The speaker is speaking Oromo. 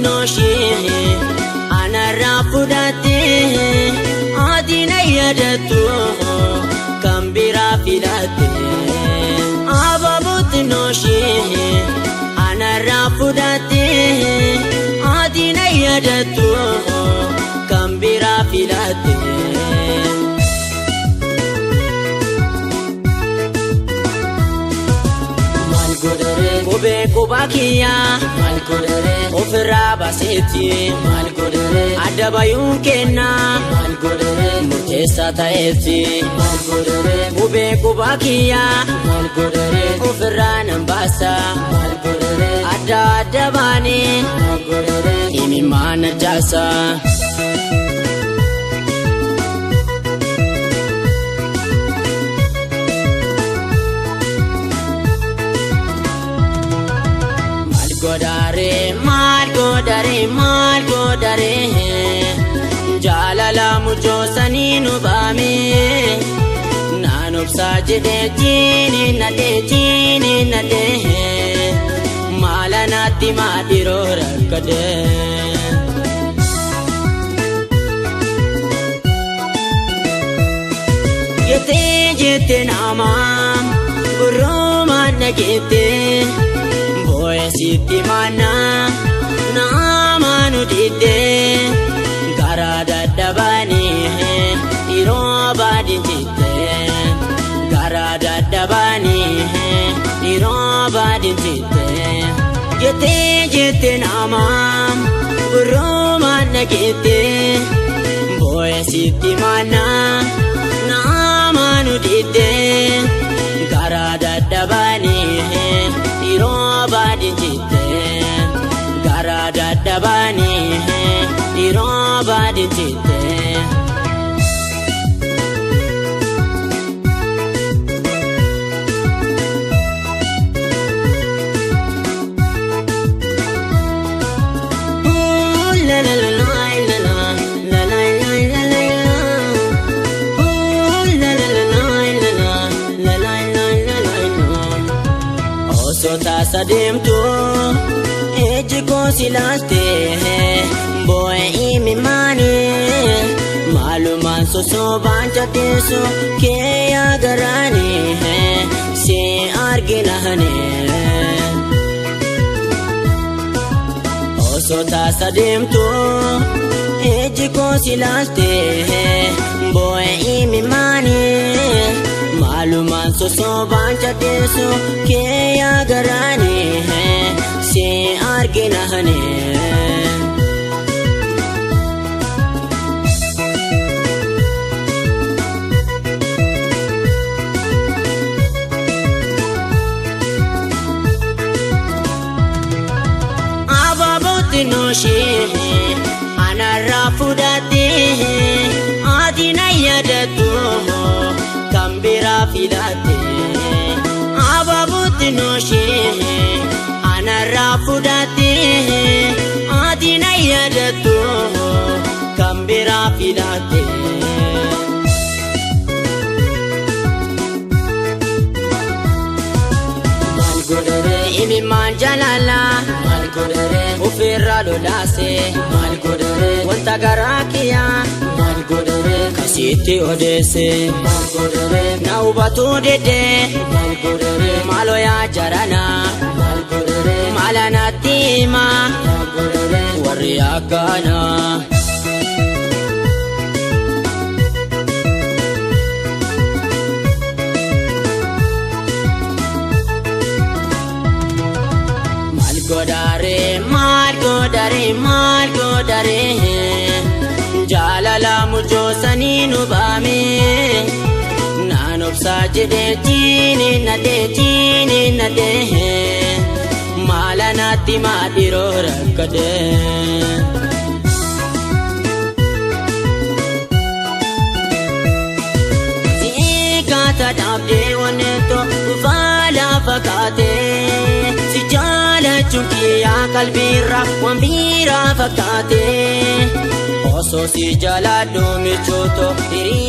noshi ana rafudate adina yadatu kambira filate ababut noshi ana rafudate adina yadatu kambira filate Kobe kobakia mal kodere ofra baseti mal kodere adabayun kenna mal kodere mutesa taeti mal kodere kobe kobakia mal kodere ofra nambasa mal kodere adabani mal kodere imi mana jasa mal godare jalala mujo saninu bame nanop sajide jini nade malanati madiro rakade yete namam roma nagete boy siti mana namanu dide garada dabani irobadi jite garada dabani irobadi jite jete namam roma nagete boy siti mana namanu dide garada dabani irobadi jite garada dabani irobadi jite la la la la la la la la la la la la la Sota sademto ejiko silaste boy imi mane maluman so banja teso ke agarane se arginahane Sota sademto ejiko silaste boy imi mane maluman so banja teso ke agarane se arginahane ababot noshi ana rafudate adina yadatu kambira filate ababut noshi ana rafudate adina yadatu kambira filate mal godere imi manjalala mal godere ufirra lolase mal godere wanta garakiya mal godere kasiti odese mal godere naubatu dede mal godere maloya jarana mal godere malanatima mal godere wariyakana mal godare jalala mujo saninu bame nanop sajide jini nade malanati madiro rakade Sikata dabde waneto vala fakate si jala chunkiya kalbira wambira fakate oso si jala dumi choto iri